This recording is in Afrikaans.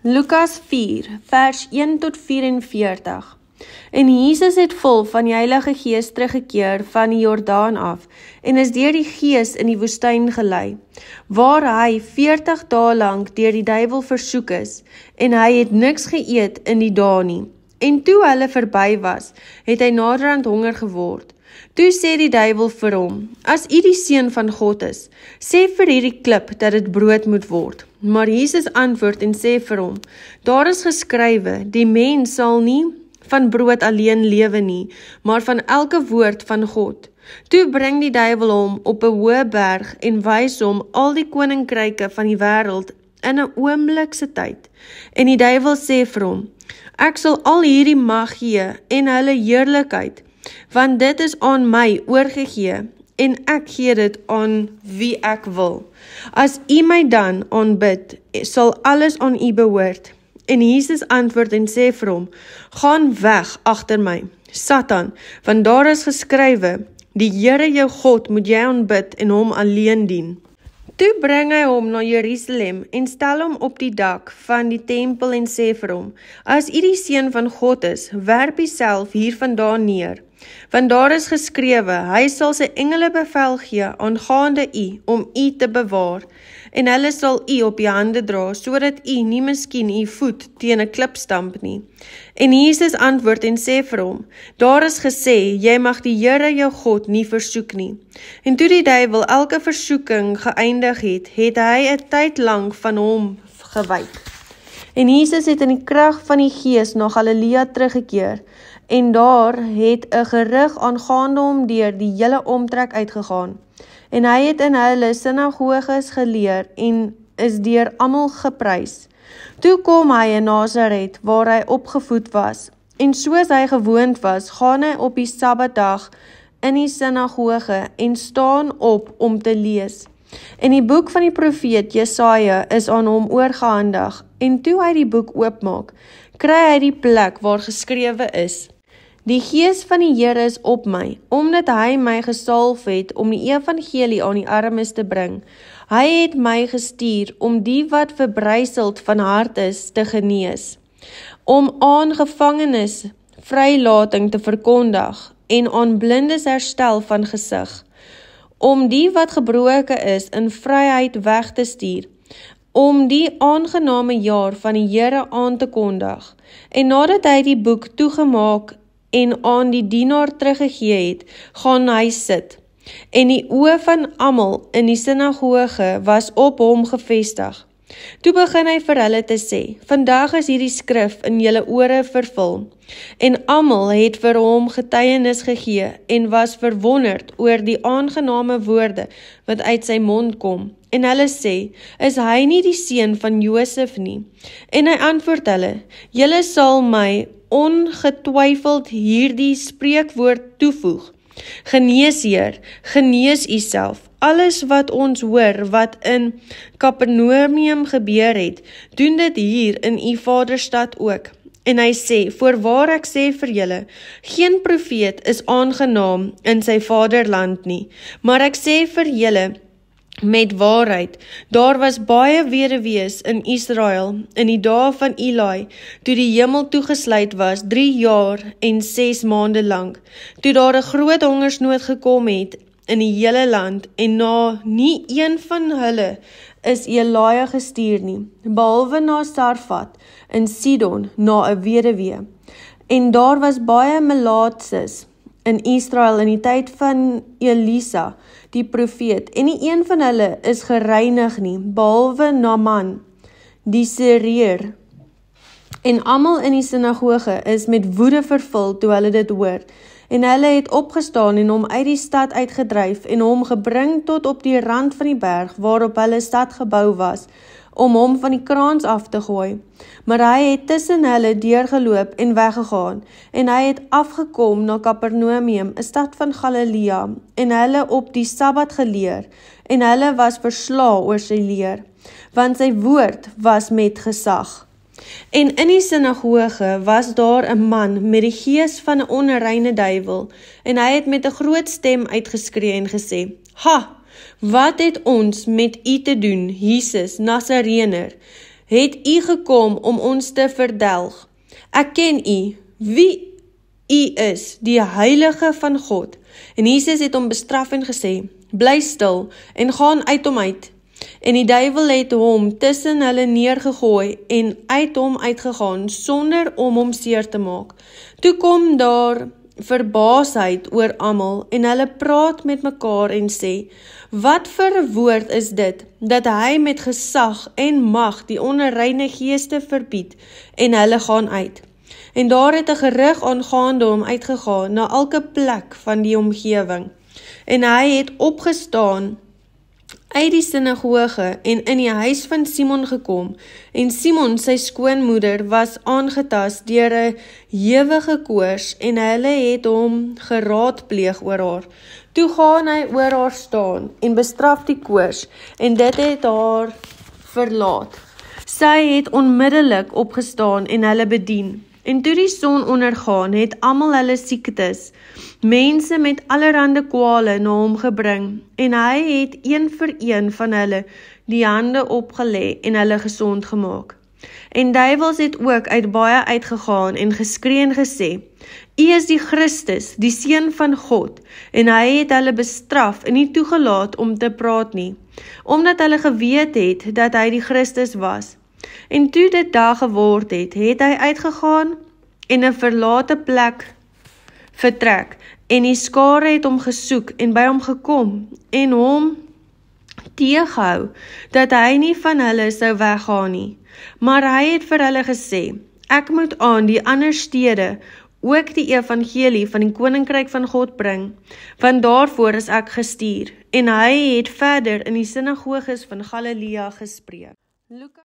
Lukas 4, vers 1 tot 44. En Jesus het vol van die Heilige Gees teruggekeer van die Jordaan af, en is deur die Gees in die woestyn gelei, waar hy 40 dae lank deur die duiwel versoek is, en hy het niks geëet in die dae nie. En toe hulle verby was, het hy naderhand honger geword. Toe sê die duiwel vir hom, as u die seun van God is, sê vir hierdie klip dat dit brood moet word. Maar Jesus antwoord en sê vir hom, daar is geskrywe, die mens sal nie van brood alleen lewe nie, maar van elke woord van God. Toe bring die duiwel hom op 'n hoë berg en wys hom al die koninkryke van die wêreld in 'n oomblik se tyd. En die duiwel sê vir hom, ek sal al hierdie mag gee en hulle heerlikheid, want dit is aan my oorgegee, en ek gee dit aan wie ek wil. As u my dan aanbid, sal alles aan u behoort. En Jesus antwoord en sê vir hom, gaan weg agter my, Satan, want daar is geskrywe, die Here jou God moet jy aanbid en hom alleen dien. Toe bring hy hom na Jerusalem en stel hom op die dak van die tempel en sê vir hom, as u die seun van God is, werp u self hiervandaan neer. Want daar is geskrewe, hy sal sy engele bevel gee aangaande u, om u te bewaar, en hulle sal u op die hande dra, sodat u nie miskien u voet teen 'n klip stamp nie. En Jesus antwoord en sê vir hom, daar is gesê, jy mag die Here jou God nie versoek nie. En toe die duiwel elke versoeking geëindig het, het hy 'n tyd lank van hom gewyk. En Jesus het in die krag van die Gees na Galilea teruggekeer, en daar het 'n gerug aangaande hom deur die hele omtrek uitgegaan. En hy het in hulle sinagoges geleer en is deur almal geprys. Toe kom hy in Nasaret, waar hy opgevoed was, en soos hy gewoond was, gaan hy op die Sabbatdag in die sinagoge en staan op om te lees. En die boek van die profeet Jesaja is aan hom oorgehandig, en toe hy die boek oopmaak, kry hy die plek waar geskrewe is, die Gees van die Here is op my, omdat hy my gesalf het om die evangelie aan die armes te bring. Hy het my gestuur om die wat verbryseld van hart is te genees, om aan gevangenes vrylating te verkondig en aan blindes herstel van gesig, om die wat gebroken is in vryheid weg te stuur, om die aangename jaar van die Here aan te kondig. En nadat hy die boek toegemaak en aan die dienaar teruggegee het, gaan hy sit. En die oë van almal in die sinagoge was op hom gefestig. Toe begin hy vir hulle te sê, vandag is hierdie skrif in julle ore vervul. En almal het vir hom getuienis gegee en was verwonderd oor die aangename woorde wat uit sy mond kom. En hulle sê, is hy nie die seun van Josef nie? En hy antwoord hulle, julle sal my ongetwyfeld hierdie spreekwoord toevoeg. Genees Heer, genees u self. Alles wat ons hoor, wat in Kapernaum gebeur het, doen dit hier in u vaderstad ook. En hy sê, voorwaar ek sê vir julle, geen profeet is aangenaam in sy vaderland nie, maar ek sê vir julle, met waarheid, daar was baie weduwees in Israel in die dae van Eli, toe die hemel toegesluit was 3 jaar en 6 maande lang, toe daar 'n groot hongersnood gekom het in die hele land, en na nie een van hulle is Elia gestuur nie, behalwe na Sarfat in Sidon, na 'n weduwee. En daar was baie melaatses in Israel in die tyd van Elisa, die profeet, en nie een van hulle is gereinig nie, behalwe Naaman, die Syriër. En almal in die sinagoge is met woede vervul toe hulle dit hoor, en hulle het opgestaan en hom uit die stad uitgedryf en hom gebring tot op die rand van die berg, waarop hulle stad gebou was, om hom van die kraans af te gooi. Maar hy het tussen hulle deurgeloop en weggegaan, en hy het afgekom na Kapernaum, 'n stad van Galilea, en hulle op die Sabbat geleer, en hulle was verslae oor sy leer, want sy woord was met gesag. En in die sinagoge was daar 'n man met die gees van 'n onreine duiwel, en hy het met 'n groot stem uitgeskree en gesê, ha! Wat het ons met u te doen, Jesus, Nasarener? het u gekom om ons te verdelg. Ek ken u, wie u is, die heilige van God. En Jesus het hom bestraf en gesê, bly stil en gaan uit hom uit. En die duiwel het hom tussen hulle neergegooi en uit hom uitgegaan, sonder om hom seer te maak. Toe kom daar verbaasheid oor almal, en hulle praat met mekaar en sê, wat vir 'n woord is dit, dat hy met gesag en mag die onreine geeste verbied, en hulle gaan uit. En daar het 'n gerug aangaande hom uitgegaan na elke plek van die omgewing. En hy het opgestaan uit die sinagoge en in die huis van Simon gekom, en Simon sy skoonmoeder was aangetast deur 'n ewige koors, en hulle het hom geraadpleeg oor haar. Toe gaan hy oor haar staan en bestraf die koors, en dit het haar verlaat. Sy het onmiddellik opgestaan en hulle bedien. En toe die son ondergaan, het almal hulle siektes, mense met allerhande kwale na hom gebring, en hy het een vir een van hulle die hande opgelê en hulle gesond gemaak. En duiwels het ook uit baie uitgegaan en geskree en gesê, U is die Christus, die Seun van God, en hy het hulle bestraf en nie toegelaat om te praat nie, omdat hulle geweet het dat hy die Christus was. En toe dit dag geword het, het hy uitgegaan en 'n verlate plek vertrek, en die skare het hom gesoek en by hom gekom, en hom teëgehou, dat hy nie van hulle sou weggaan nie. Maar hy het vir hulle gesê, ek moet aan die ander stede ook die evangelie van die koninkryk van God bring, want daarvoor is ek gestuur. En hy het verder in die sinagoges van Galilea gespreek.